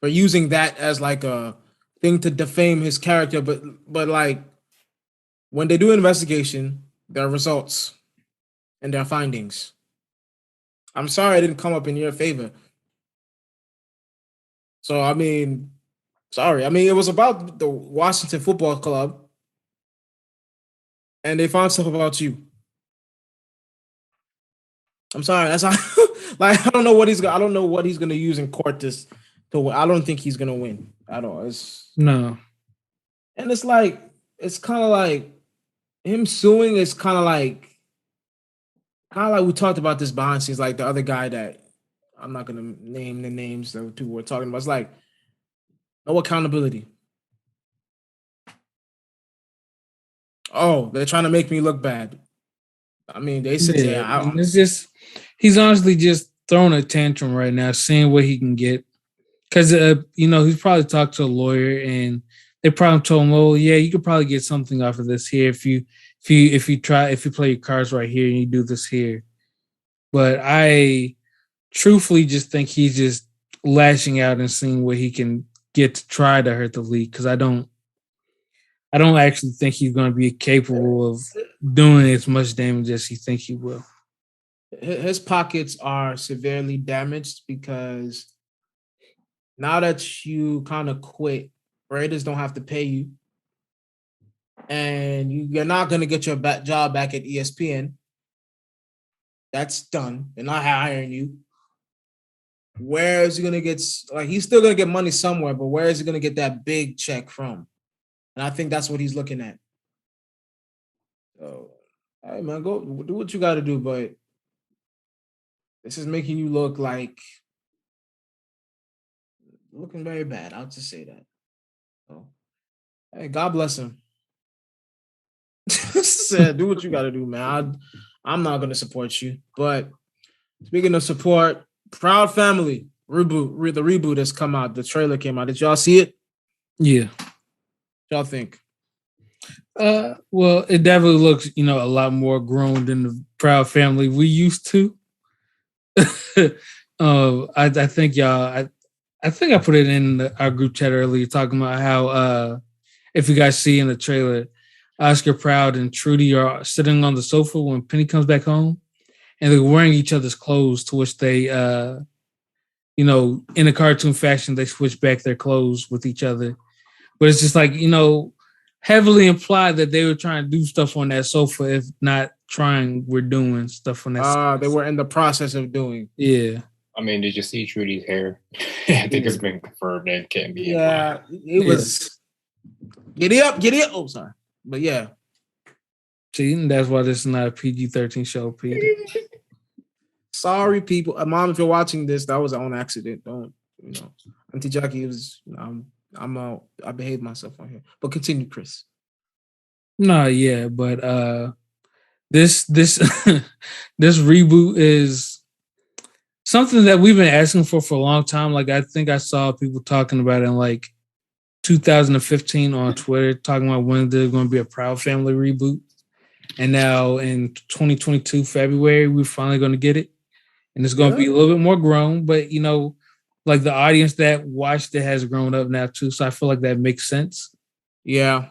for using that as like a thing to defame his character, but like when they do an investigation, there are results and their findings. I'm sorry I didn't come up in your favor. So I mean, sorry. I mean, it was about the Washington Football Club, and they found stuff about you. I'm sorry. That's not, like I don't know what I don't know what he's gonna use in court to win. I don't think he's gonna win at all. No. And it's kind of like him suing is kind of like we talked about this behind scenes, like the other guy that I'm not gonna name the names that people were talking about. It's like no accountability. Oh, they're trying to make me look bad. I mean, they sit Yeah. there. And it's just he's honestly just throwing a tantrum right now, seeing what he can get. Because he's probably talked to a lawyer, and they probably told him, "Well, yeah, you could probably get something off of this here if you play your cards right here and you do this here." But I truthfully just think he's just lashing out and seeing what he can get to try to hurt the league. Because I don't actually think he's going to be capable of doing as much damage as he thinks he will. His pockets are severely damaged because now that you kind of quit, Raiders don't have to pay you, and you're not going to get your job back at ESPN. That's done. They're not hiring you. Where is he going to get? Like, he's still going to get money somewhere, but where is he going to get that big check from? And I think that's what he's looking at. So, hey man, go do what you got to do, but this is making you look like looking very bad. I'll just say that. So, hey, God bless him. Said, do what you got to do, man. I'm not gonna support you. But speaking of support, Proud Family Reboot, the reboot has come out. The trailer came out. Did y'all see it? Yeah. Y'all think? Well, it definitely looks, a lot more grown than the Proud Family we used to. I think y'all, I think I put it in our group chat earlier, talking about how, if you guys see in the trailer, Oscar Proud and Trudy are sitting on the sofa when Penny comes back home, and they're wearing each other's clothes. To which they, in a cartoon fashion, they switch back their clothes with each other. But it's just like, heavily implied that they were trying to do stuff on that sofa. If not trying, we're doing stuff on that sofa. They were in the process of doing. Yeah. I mean, did you see Trudy's hair? I think it's been confirmed and can't be. Yeah, it was. Giddy up. Oh, sorry. But yeah. See, that's why this is not a PG-13 show, Peter. Sorry, people. Mom, if you're watching this, that was on accident. Don't, Auntie Jackie was, I behaved myself on here. But continue, Chris. No, yeah, but this this reboot is something that we've been asking for a long time. Like, I think I saw people talking about it in like 2015 on Twitter, talking about when there's going to be a Proud Family reboot. And now in 2022 February, we're finally going to get it, and it's going to be a little bit more grown. But like the audience that watched it has grown up now too, so I feel like that makes sense. Yeah.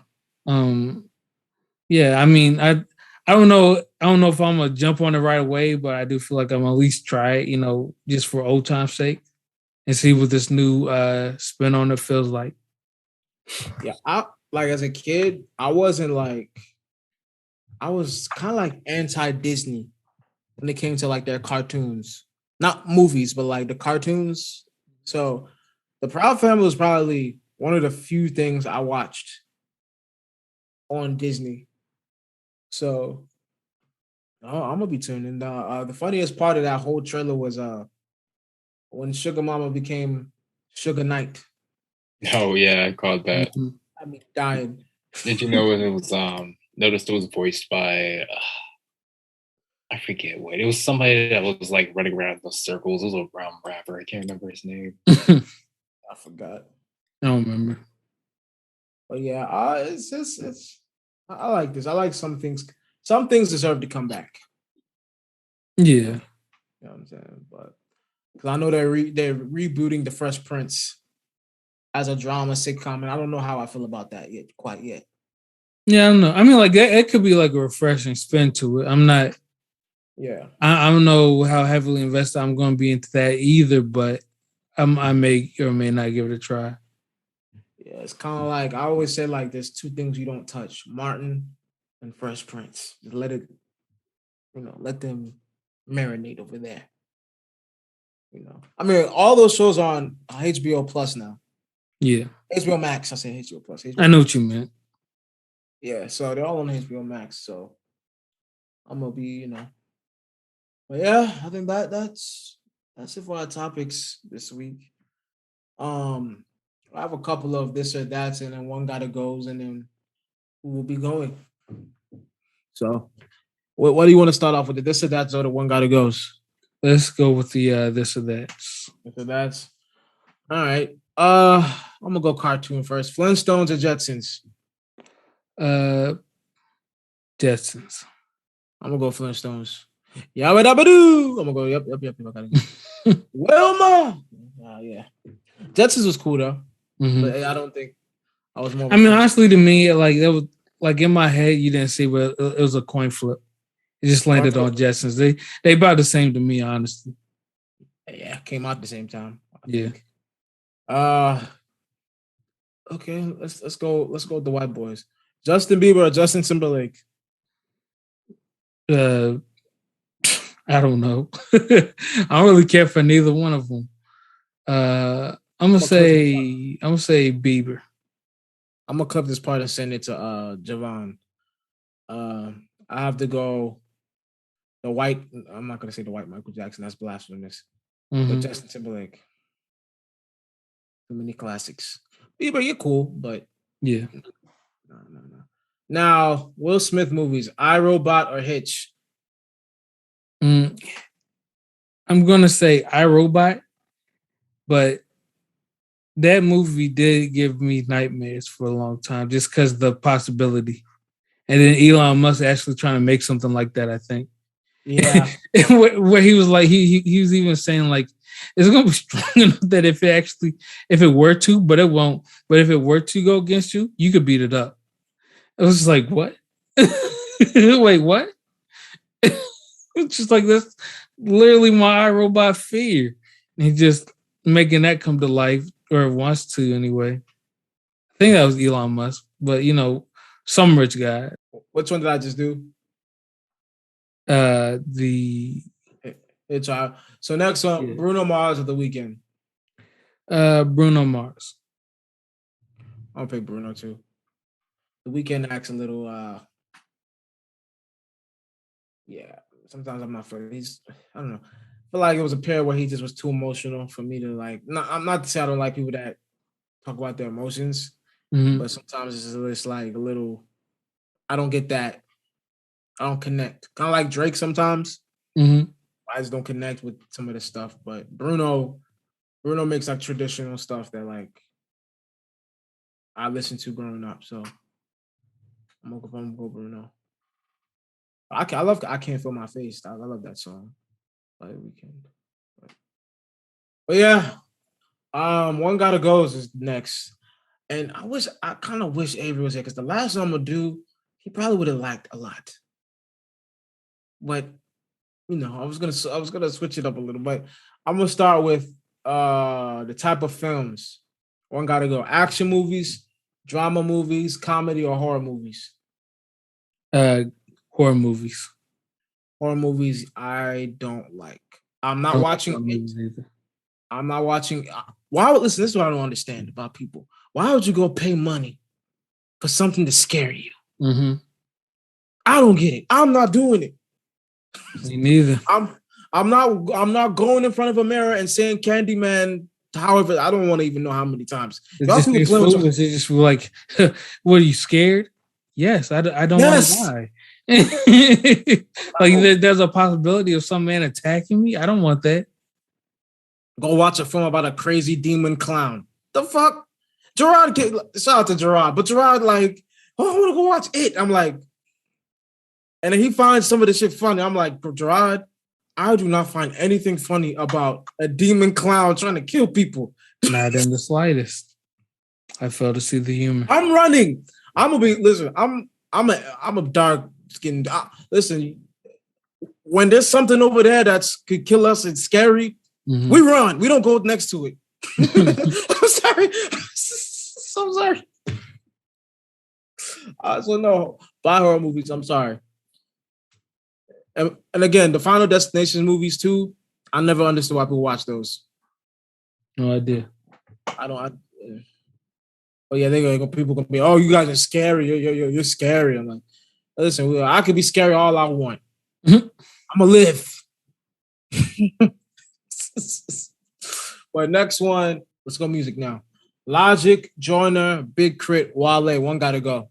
Yeah. I mean, I don't know if I'm gonna jump on it right away, but I do feel like I'm gonna at least try it, just for old time's sake, and see what this new spin on it feels like. Yeah, I like as a kid, I was kind of like anti-Disney when it came to like their cartoons, not movies, but like the cartoons. So the Proud Family was probably one of the few things I watched on Disney. So I'm gonna be tuned in. The funniest part of that whole trailer was when Sugar Mama became Sugar Knight. Oh yeah, I caught that. Mm-hmm. I mean, dying. Did you know it was noticed it was voiced by I forget what. It was somebody that was like running around in those circles. It was a brown rapper. I can't remember his name. I forgot. I don't remember. But yeah, it's I like this. I like some things. Some things deserve to come back. Yeah. You know what I'm saying? But because I know they're rebooting The Fresh Prince as a drama sitcom, and I don't know how I feel about that quite yet. Yeah, I don't know. I mean, like it could be like a refreshing spin to it. I'm not. Yeah. I don't know how heavily invested I'm going to be into that either, but I may or may not give it a try. Yeah, it's kind of like I always say, like there's two things you don't touch: Martin and Fresh Prince. Just let it, let them marinate over there. I mean, all those shows are on HBO Plus now. Yeah. HBO Max. I say HBO Plus. I know what you meant. Yeah, so they're all on HBO Max. So I'm gonna be, But yeah, I think that's it for our topics this week. I have a couple of this or that, and then one gotta goes, and then we will be going. So, what do you want to start off with? The this or that, or the one gotta goes? Let's go with the this or that. This or that's. All right. I'm gonna go cartoon first. Flintstones or Jetsons? Jetsons. I'm gonna go Flintstones. Yabba dabba doo. I'm gonna go. Yep. I gotta go. Wilma. Yeah. Jetsons was cool though, but I don't think I was more. I mean, honestly, to me, like that was like in my head, you didn't see, but it was a coin flip. It just landed on Jetsons. They about the same to me, honestly. Yeah, came out at the same time. Yeah. Okay, let's go with the white boys. Justin Bieber or Justin Timberlake? I don't know. I don't really care for neither one of them. I'm gonna say Bieber. I'm gonna clip this part and send it to Javon. I have to go the white. I'm not gonna say the white Michael Jackson. That's blasphemous. But Justin Timberlake. Too many classics. Bieber, you're cool, but yeah. No. Now, Will Smith movies, iRobot or Hitch? I'm gonna say iRobot, but that movie did give me nightmares for a long time, just because the possibility. And then Elon Musk actually trying to make something like that, I think. Yeah. where he was like, he was even saying like, it's gonna be strong enough that if it were to, but it won't. But if it were to go against you, you could beat it up. It was just like, what? Wait, what? It's just like this, literally my iRobot fear. And he just making that come to life, or wants to anyway. I think that was Elon Musk, but some rich guy. Which one did I just do? The Hitch. So next one, Yeah. Bruno Mars or The Weeknd? Bruno Mars. I'll pick Bruno too. The Weeknd acts a little yeah. Sometimes I'm not for he's I don't know. I feel like it was a period where he just was too emotional for me to like. I'm not to say I don't like people that talk about their emotions, but sometimes it's just like a little. I don't get that. I don't connect. Kind of like Drake sometimes. I just don't connect with some of the stuff. But Bruno makes like traditional stuff that like I listened to growing up. So I'm gonna go Bruno. I Can't Feel My Face. I love that song. By The Weeknd. But yeah, One Gotta Goes is next. And I kind of wish Avery was here because the last one I'm gonna do, he probably would have liked a lot. But I was gonna switch it up a little, but I'm gonna start with the type of films. One Gotta Go: action movies, drama movies, comedy, or horror movies. Horror movies. Horror movies I don't like. I'm not watching it. I'm not watching. Listen, this is what I don't understand about people. Why would you go pay money for something to scare you? I don't get it. I'm not doing it. Me neither. I'm not going in front of a mirror and saying Candyman. However, I don't want to even know how many times. It's just like, what, are you scared? Yes, I don't want to die. Like there's a possibility of some man attacking me. I don't want that. Go watch a film about a crazy demon clown. The fuck? Gerard, shout out to Gerard, but Gerard like, I want to go watch it. I'm like, and then he finds some of the shit funny. I'm like, Gerard, I do not find anything funny about a demon clown trying to kill people. Not in the slightest. I fail to see the humor. I'm running. I'm a dark skinned. Listen, when there's something over there that could kill us, it's scary. We run. We don't go next to it. I'm sorry. So sorry. So no, buy horror movies. I'm sorry. And again, the Final Destination movies too. I never understood why people watch those. No idea. Oh yeah, people gonna be. Oh, you guys are scary. You're scary. I'm like, listen, I could be scary all I want. I'm gonna live. But next one, let's go music now. Logic, Joyner, Big Crit, Wale. One Gotta Go.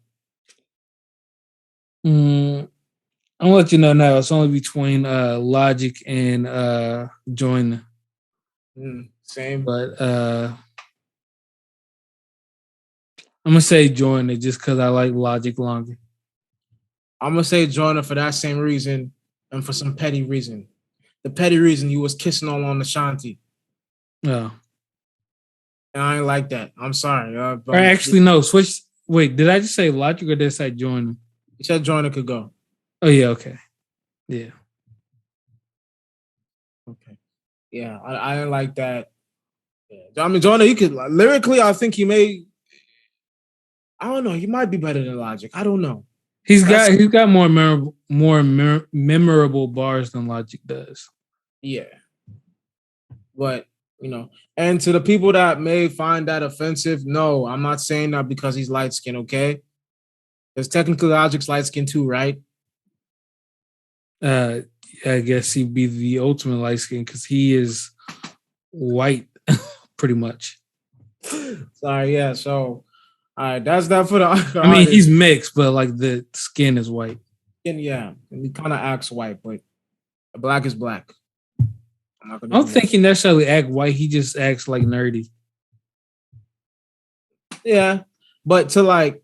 I'm gonna let you know now. It's only between Logic and Joyner. Same. But I'm gonna say Joyner just because I like Logic longer. I'm gonna say Joyner for that same reason and for some petty reason. The petty reason you was kissing all on Ashanti. No. And I ain't like that. I'm sorry. Or actually, no. Switch. Wait, did I just say Logic or did I say Joyner? You said Joyner could go. Oh, yeah. Okay. Yeah. Okay. Yeah, I didn't like that. Yeah. I mean, Joyner, he could lyrically, I think he may. I don't know. He might be better than Logic. I don't know. He's got more memorable bars than Logic does. Yeah. But, and to the people that may find that offensive, no, I'm not saying that because he's light skinned, okay? Because technically Logic's light skinned too, right? I guess he'd be the ultimate light skin because he is white, pretty much. Sorry, yeah. So All right, that's that for the I mean, he's mixed, but like the skin is white. and yeah, and he kind of acts white, but black is black. I don't think he necessarily act white. He just acts like nerdy. Yeah, but to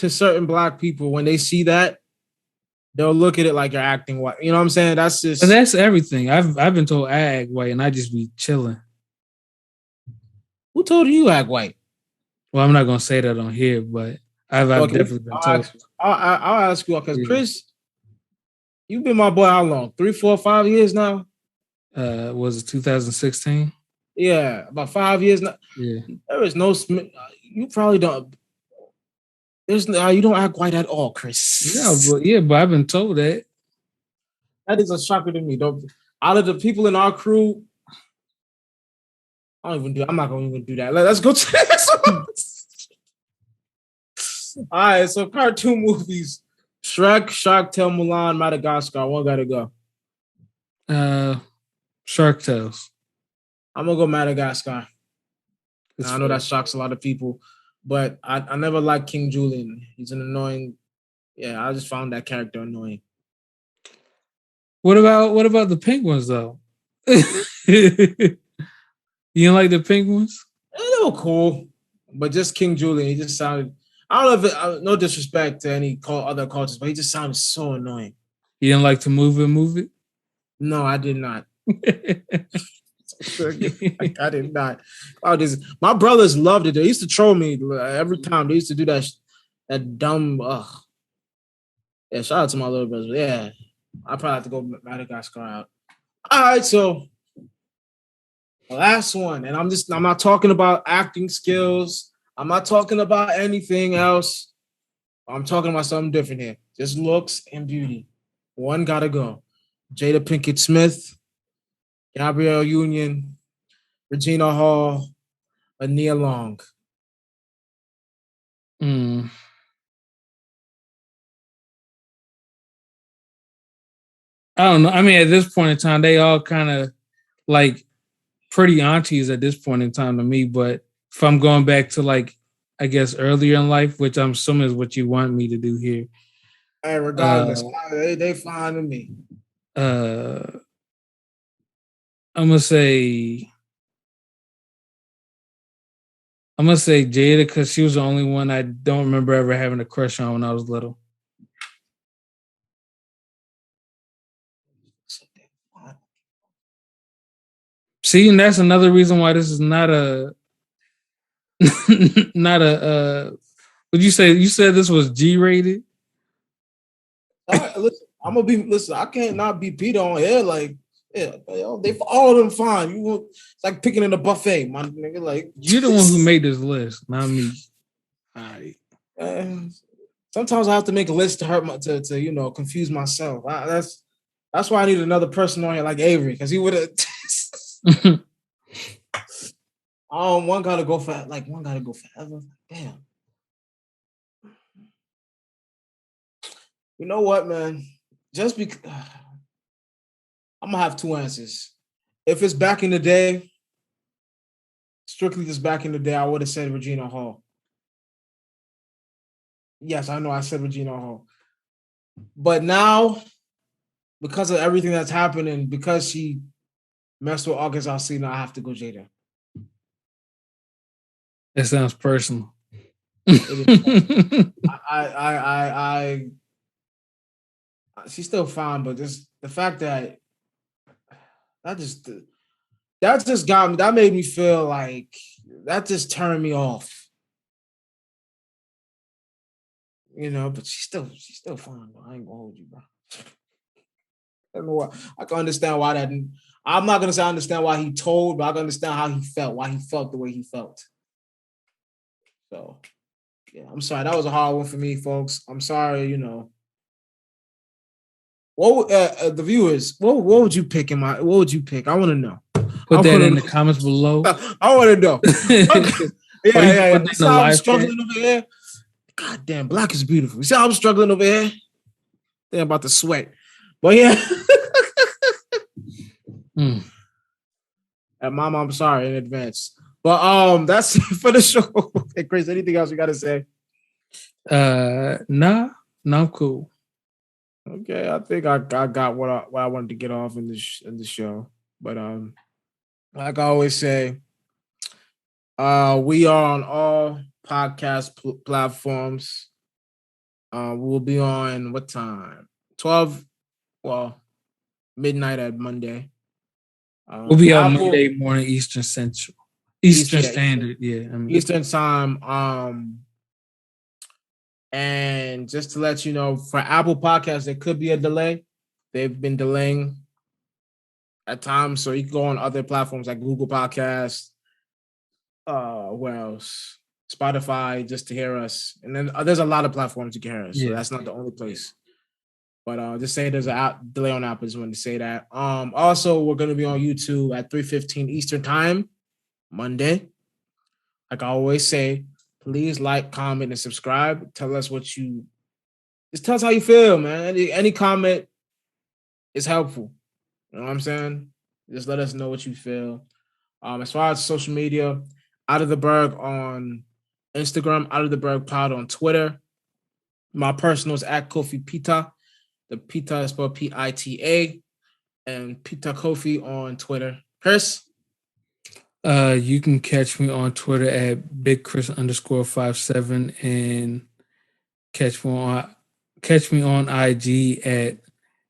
certain black people, when they see that, they'll look at it like you're acting white. You know what I'm saying? That's just. But that's everything. I've been told I act white, and I just be chilling. Who told you act white? Well, I'm not gonna say that on here, but I've definitely been told. I'll ask you because Chris, you've been my boy how long? 3, 4, 5 years now. Was it 2016? Yeah, about 5 years now. Yeah, there is no. You probably don't. There's no. You don't act white at all, Chris. but I've been told that. That is a shocker to me. Don't. Out of the people in our crew, I'm not going to even do that. Let's go to the next one. All right, so cartoon movies: Shrek, Shark Tale, Mulan, Madagascar. One got to go. Shark Tales. I'm gonna go Madagascar. I know that shocks a lot of people, but I never liked King Julian. He's an annoying. Yeah, I just found that character annoying. What about the penguins though? You didn't like the penguins? Yeah, they were cool, but just King Julian. He just sounded. I don't know if no disrespect to any other cultures, but he just sounded so annoying. You didn't like to move it? No, I did not. I did not. My brothers loved it. They used to troll me every time. They used to do that dumb. Yeah, shout out to my little brothers. Yeah, I probably have to go Madagascar out. All right, so the last one, and I'm not talking about acting skills. I'm not talking about anything else. I'm talking about something different here. Just looks and beauty. One gotta go. Jada Pinkett Smith, Gabrielle Union, Regina Hall, Nia Long. I don't know. I mean, at this point in time, they all kind of like pretty aunties at this point in time to me. But if I'm going back to like, I guess earlier in life, which I'm assuming is what you want me to do here. Hey, regardless, they fine to me. I'm gonna say Jada because she was the only one I don't remember ever having a crush on when I was little. See, and that's another reason why this is not a would you say this was G-rated? Listen, I can't not be Peter on here. Like, yeah, they all of them fine. It's like picking in a buffet, my nigga. Like, you're the one who made this list, not me. All right. Sometimes I have to make a list to confuse myself. That's why I need another person on here like Avery, because he would have. One gotta go forever. Damn. You know what, man? Just because I'm gonna have two answers. If it's back in the day, strictly just back in the day, I would have said Regina Hall. Yes, I know I said Regina Hall. But now, because of everything that's happening, because she messed with August Alsina, I have to go Jada. That sounds personal. She's still fine, but just the fact that just got me. That made me feel like that just turned me off. But she's still fine. Bro. I ain't gonna hold you, bro. I don't know why. I can understand why that. I'm not gonna say I understand why he told, but I can understand how he felt, why he felt the way he felt. So, yeah, I'm sorry. That was a hard one for me, folks. I'm sorry. What the viewers? What would you pick What would you pick? I want to know. Put that in the comments below. I want to know. Yeah. See how I'm struggling over here. God damn, black is beautiful. See how I'm struggling over here. They're about to sweat, but yeah. And Mama, I'm sorry in advance. But that's it for the show. Hey, Chris, anything else you got to say? Nah, I'm cool. Okay, I think I got what I wanted to get off in the show. But like I always say, we are on all podcast platforms. We'll be on what time? 12, well, midnight at Monday. We'll be on Apple, Monday morning Eastern Central. Eastern Standard, yeah. Eastern time. And just to let you know, for Apple Podcasts, there could be a delay. They've been delaying at times, so you can go on other platforms like Google Podcasts, where else? Spotify, just to hear us. And then there's a lot of platforms you can hear us, so that's not the only place. But just say there's a delay on Apple. Just wanted to say that. Also, we're going to be on YouTube at 3:15 Eastern time, Monday. Like I always say, please like, comment, and subscribe. Tell us what you. Just tell us how you feel, man. Any comment is helpful. You know what I'm saying? Just let us know what you feel. As far as social media, Out of the Berg on Instagram, Out of the Berg Pod on Twitter. My personal is at Kofi Pita. The Pita is spelled Pita, and Pita Kofi on Twitter. Chris? You can catch me on Twitter at BigChris_57 and catch me on IG at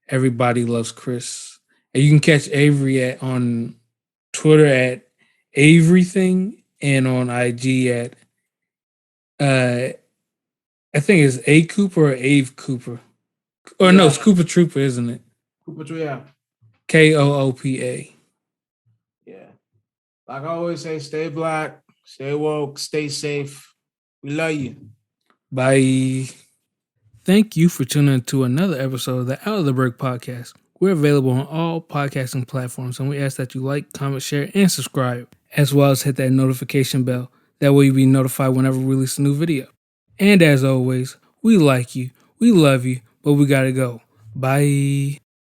Everybody Loves Chris. And you can catch Avery on Twitter at Averything and on IG at I think it's A Cooper or Ave Cooper. Or no, it's Cooper Trooper, isn't it? Cooper Trooper, yeah. KOOPA. Yeah. Like I always say, stay black, stay woke, stay safe. We love you. Bye. Thank you for tuning in to another episode of the Out of the Berg podcast. We're available on all podcasting platforms, and we ask that you like, comment, share, and subscribe, as well as hit that notification bell. That way you'll be notified whenever we release a new video. And as always, we like you, we love you, but we gotta go. Bye.